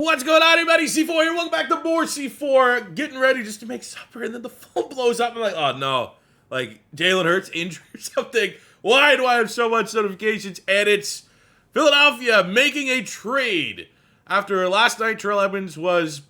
What's going on, everybody? C4 here. Welcome back to more C4. Getting ready just to make supper, and then the phone blows up. I'm like, oh no. Like, Jalen Hurts injured or something. Why do I have so much notifications? And it's Philadelphia making a trade. After last night, Terrell Edmonds was,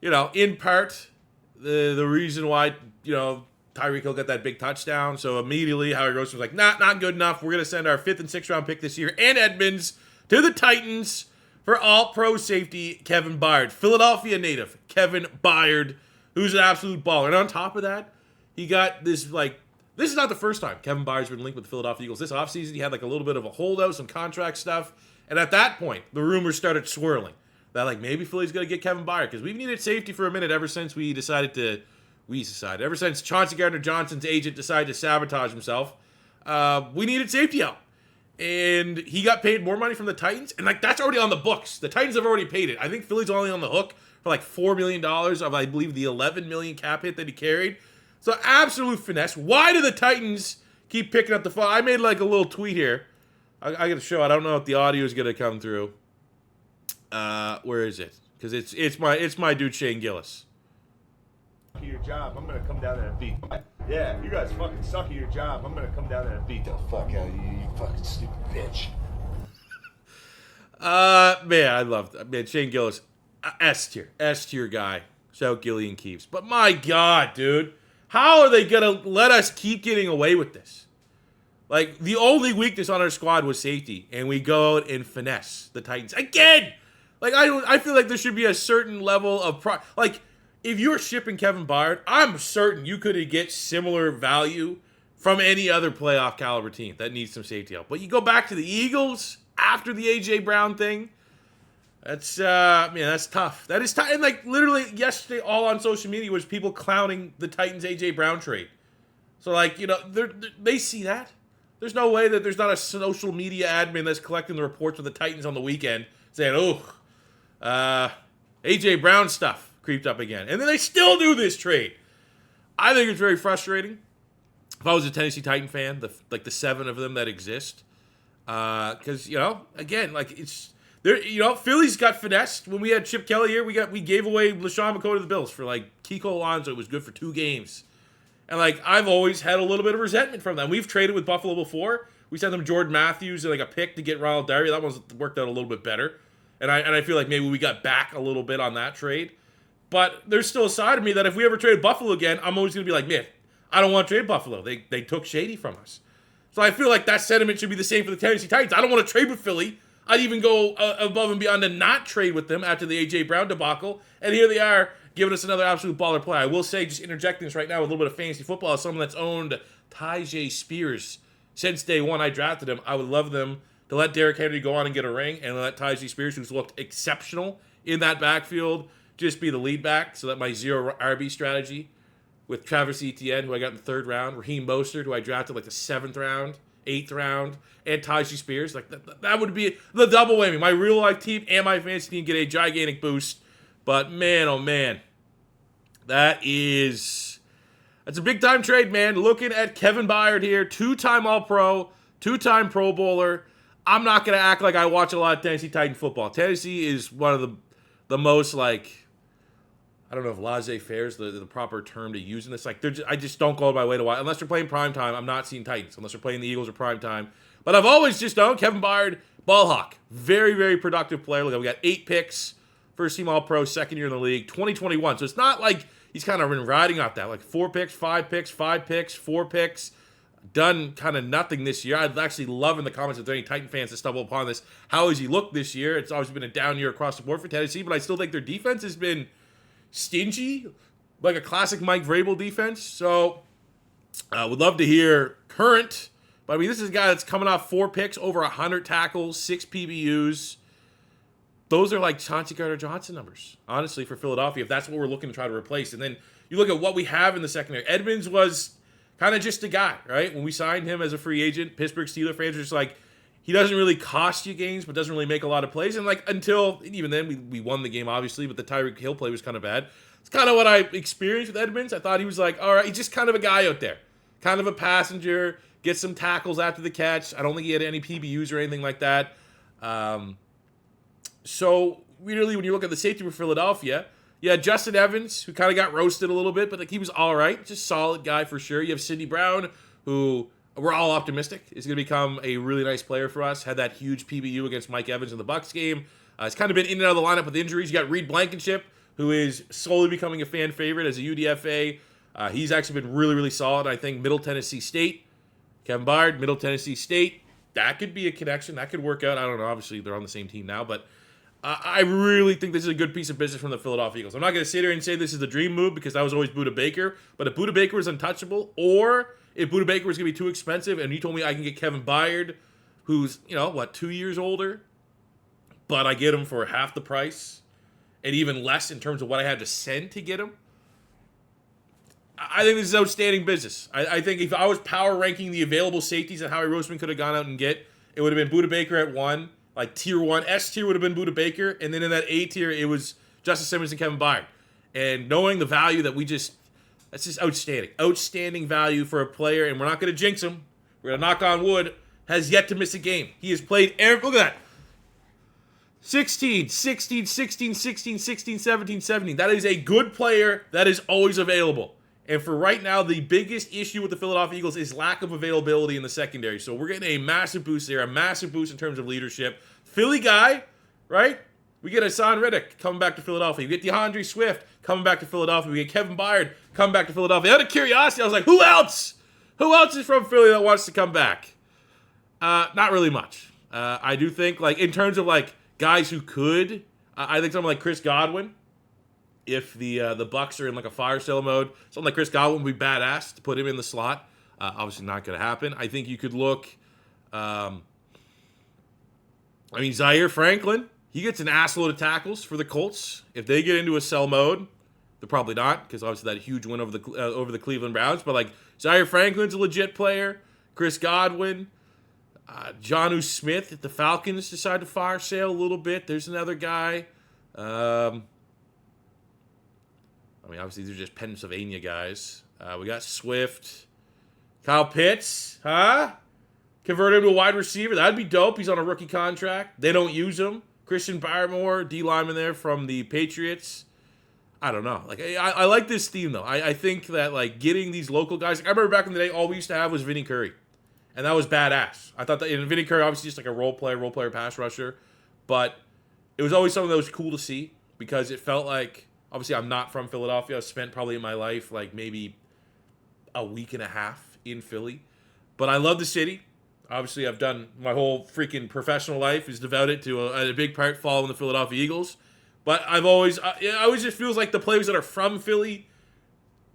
in part the reason why, Tyreek Hill got that big touchdown. So immediately, Howie Roseman was like, not good enough. We're going to send our 5th and 6th round pick this year and Edmonds to the Titans for all-pro safety Kevin Byard. Philadelphia native Kevin Byard, who's an absolute baller. And on top of that, he got this, this is not the first time Kevin Byard's been linked with the Philadelphia Eagles. This offseason, he had a little bit of a holdout, some contract stuff. And at that point, the rumors started swirling that, maybe Philly's going to get Kevin Byard, because we've needed safety for a minute ever since ever since Chauncey Gardner-Johnson's agent decided to sabotage himself. We needed safety help. And he got paid more money from the Titans, and that's already on the books. The Titans have already paid it. I think Philly's only on the hook for $4 million of, I believe, the $11 million cap hit that he carried. So absolute finesse. Why do the Titans keep picking up the phone? I made a little tweet here. I got to show it. I don't know if the audio is going to come through. Where is it? Because it's my dude Shane Gillis. Your job, I'm gonna come down there and beat. Yeah, you guys fucking suck at your job. I'm gonna come down there and beat the fuck out of you, you fucking stupid bitch. Man, I love that. Man, Shane Gillis, S tier guy. Shout Gillian Keeps. But my God, dude, how are they gonna let us keep getting away with this? The only weakness on our squad was safety, and we go out and finesse the Titans again. I feel like there should be a certain level of if you're shipping Kevin Byard, I'm certain you could get similar value from any other playoff caliber team that needs some safety help. But you go back to the Eagles after the A.J. Brown thing. That's tough. That is tough. And literally yesterday, all on social media was people clowning the Titans A.J. Brown trade. So they see that. There's no way that there's not a social media admin that's collecting the reports of the Titans on the weekend saying, A.J. Brown stuff creeped up again. And then they still do this trade. I think it's very frustrating. If I was a Tennessee Titan fan, the 7 of them that exist. Because, again, it's there, Philly's got finessed. When we had Chip Kelly here, we gave away LaShawn McCoy to the Bills for Kiko Alonso. It was good for 2 games. And I've always had a little bit of resentment from them. We've traded with Buffalo before. We sent them Jordan Matthews and a pick to get Ronald Dyer. That one's worked out a little bit better. And I feel like maybe we got back a little bit on that trade. But there's still a side of me that if we ever trade Buffalo again, I'm always going to be man, I don't want to trade Buffalo. They took Shady from us. So I feel like that sentiment should be the same for the Tennessee Titans. I don't want to trade with Philly. I'd even go above and beyond to not trade with them after the A.J. Brown debacle. And here they are giving us another absolute baller play. I will say, just interjecting this right now with a little bit of fantasy football, as someone that's owned Tyjae Spears since day one I drafted him, I would love them to let Derrick Henry go on and get a ring and let Tyjae Spears, who's looked exceptional in that backfield, just be the lead back, so that my 0 RB strategy with Travis Etienne, who I got in the 3rd round, Raheem Mostert, who I drafted the 7th round, 8th round, and Tyjae Spears, that would be the double whammy. My real life team and my fantasy team get a gigantic boost. But man, oh man, that's a big time trade, man. Looking at Kevin Byard here, 2-time All-Pro, 2-time Pro Bowler. I'm not gonna act like I watch a lot of Tennessee Titan football. Tennessee is one of the most I don't know if laissez-faire is the proper term to use in this. I just don't go my way to watch. Unless they're playing primetime, I'm not seeing Titans. Unless they're playing the Eagles or primetime. But I've always just known Kevin Byard, ball hawk. Very, very productive player. Look, we got 8 picks. First team All-Pro, 2nd year in the league. 2021. So it's not like he's kind of been riding out that. 4 picks, 5 picks, 5 picks, 4 picks. Done kind of nothing this year. I'd actually love in the comments if there are any Titan fans to stumble upon this. How has he looked this year? It's always been a down year across the board for Tennessee, but I still think their defense has been stingy, like a classic Mike Vrabel defense. So would love to hear current. But this is a guy that's coming off 4 picks, over 100 tackles, 6 PBUs. Those are Chauncey Gardner-Johnson numbers, honestly, for Philadelphia, if that's what we're looking to try to replace. And then you look at what we have in the secondary. Edmonds was kind of just a guy, right? When we signed him as a free agent, Pittsburgh Steelers fans were just he doesn't really cost you games, but doesn't really make a lot of plays. And until, even then, we won the game, obviously, but the Tyreek Hill play was kind of bad. It's kind of what I experienced with Edmonds. I thought he was all right, he's just kind of a guy out there. Kind of a passenger, gets some tackles after the catch. I don't think he had any PBUs or anything like that. So really, when you look at the safety for Philadelphia, you had Justin Evans, who kind of got roasted a little bit, but like he was all right. Just solid guy for sure. You have Sidney Brown, who we're all optimistic is going to become a really nice player for us. Had that huge PBU against Mike Evans in the Bucks game. He's kind of been in and out of the lineup with injuries. You got Reed Blankenship, who is slowly becoming a fan favorite as a UDFA. He's actually been really, really solid. I think Middle Tennessee State, Kevin Byard, Middle Tennessee State, that could be a connection. That could work out. I don't know. Obviously, they're on the same team now, but I really think this is a good piece of business from the Philadelphia Eagles. I'm not going to sit here and say this is the dream move because that was always Budda Baker. But if Budda Baker was untouchable, or if Budda Baker was going to be too expensive, and you told me I can get Kevin Byard, who's 2 years older, but I get him for half the price, and even less in terms of what I had to send to get him. I think this is outstanding business. I think if I was power ranking the available safeties that Howie Roseman could have gone out and get, it would have been Budda Baker at 1. Like tier 1, S tier would have been Budda Baker, and then in that A tier, it was Justice Simmons and Kevin Byard. And knowing the value that that's just outstanding. Outstanding value for a player, and we're not going to jinx him. We're going to knock on wood, has yet to miss a game. He has played look at that. 16, 16, 16, 16, 16, 17, 17. That is a good player that is always available. And for right now, the biggest issue with the Philadelphia Eagles is lack of availability in the secondary. So we're getting a massive boost there, a massive boost in terms of leadership. Philly guy, right? We get Hassan Reddick coming back to Philadelphia. We get DeAndre Swift coming back to Philadelphia. We get Kevin Byard coming back to Philadelphia. Out of curiosity, I was like, who else? Who else is from Philly that wants to come back? Not really much. I do think, like, in terms of, like, guys who could, I think someone like Chris Godwin, if the Bucks are in like a fire sale mode, something like Chris Godwin would be badass to put him in the slot. Obviously not going to happen. I think you could look, Zaire Franklin, he gets an assload of tackles for the Colts. If they get into a sell mode, they're probably not, because obviously that huge win over the Cleveland Browns. But like Zaire Franklin's a legit player. Chris Godwin, Jonnu Smith, if the Falcons decide to fire sale a little bit, there's another guy. Obviously, these are just Pennsylvania guys. We got Swift. Kyle Pitts, huh? Convert him to a wide receiver. That'd be dope. He's on a rookie contract. They don't use him. Christian Barmore, D lineman there from the Patriots. I don't know. Like I like this theme, though. I think that, like, getting these local guys. Like, I remember back in the day, all we used to have was Vinny Curry. And that was badass. I thought that, and Vinny Curry, obviously just like a role player pass rusher. But it was always something that was cool to see because it felt like, obviously, I'm not from Philadelphia. I spent probably in my life like maybe a week and a half in Philly. But I love the city. Obviously, I've done my whole freaking professional life is devoted to a big part following the Philadelphia Eagles. But it always just feels like the players that are from Philly,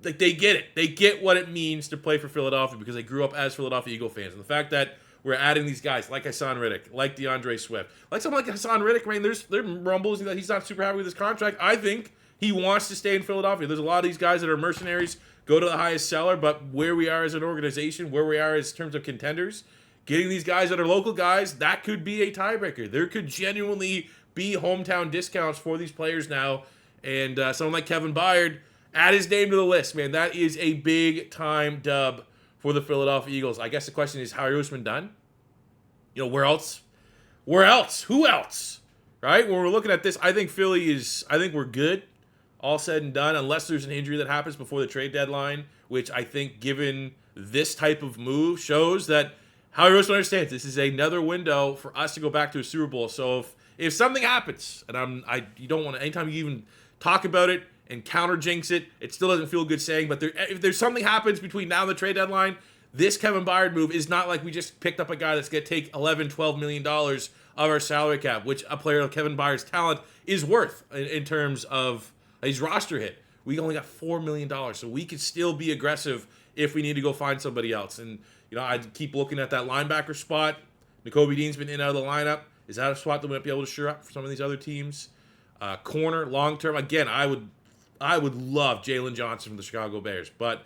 like they get it. They get what it means to play for Philadelphia because they grew up as Philadelphia Eagle fans. And the fact that we're adding these guys like Hassan Reddick, like DeAndre Swift, like someone like Hassan Reddick, man, there rumbles that he's not super happy with his contract. I think he wants to stay in Philadelphia. There's a lot of these guys that are mercenaries, go to the highest seller, but where we are as an organization, where we are in terms of contenders, getting these guys that are local guys, that could be a tiebreaker. There could genuinely be hometown discounts for these players now. And someone like Kevin Byard, add his name to the list, man. That is a big-time dub for the Philadelphia Eagles. I guess the question is, how are Roseman done? Where else? Where else? Who else? Right? When we're looking at this, I think we're good. All said and done, unless there's an injury that happens before the trade deadline, which I think, given this type of move, shows that Howie Roseman understands this is another window for us to go back to a Super Bowl. So if something happens, and you don't want to, anytime you even talk about it and counter jinx it, it still doesn't feel good saying. But if there's something happens between now and the trade deadline, this Kevin Byard move is not like we just picked up a guy that's going to take $11-12 million of our salary cap, which a player of Kevin Byard's talent is worth in terms of his roster hit. We only got $4 million, so we could still be aggressive if we need to go find somebody else. And, I keep looking at that linebacker spot. Nakobe Dean's been in and out of the lineup. Is that a spot that we might be able to shore up for some of these other teams? Corner, long-term. Again, I would love Jalen Johnson from the Chicago Bears. But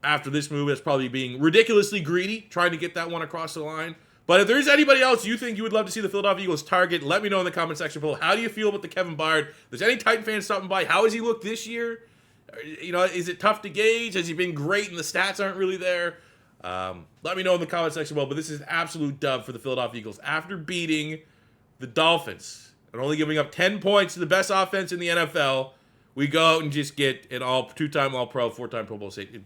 after this move, it's probably being ridiculously greedy, trying to get that one across the line. But if there's anybody else you think you would love to see the Philadelphia Eagles target, let me know in the comment section below. How do you feel about the Kevin Byard? If there's any Titan fans stopping by, how has he looked this year? Is it tough to gauge? Has he been great and the stats aren't really there? Let me know in the comment section below. But this is an absolute dub for the Philadelphia Eagles. After beating the Dolphins, and only giving up 10 points to the best offense in the NFL, we go out and just get an two-time All-Pro, 4-time Pro Bowl safety.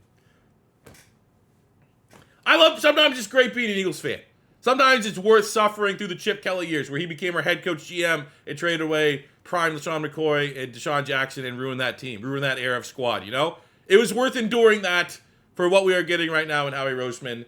Sometimes it's great being an Eagles fan. Sometimes it's worth suffering through the Chip Kelly years where he became our head coach GM and traded away prime LaShawn McCoy and Deshaun Jackson and ruined that team, ruined that era of squad, you know? It was worth enduring that for what we are getting right now in Howie Roseman,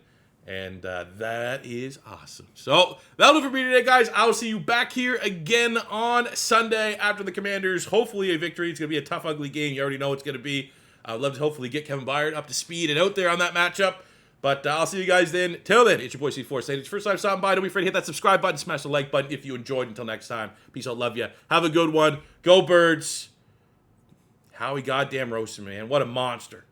and that is awesome. So that'll do it for me today, guys. I will see you back here again on Sunday after the Commanders. Hopefully a victory. It's going to be a tough, ugly game. You already know it's going to be. I'd love to hopefully get Kevin Byard up to speed and out there on that matchup. But I'll see you guys then. Till then, it's your boy C4 saying it's your first time stopping by. Don't be afraid to hit that subscribe button, smash the like button if you enjoyed. Until next time, peace out, love ya. Have a good one. Go Birds. Howie goddamn Roasted, man. What a monster.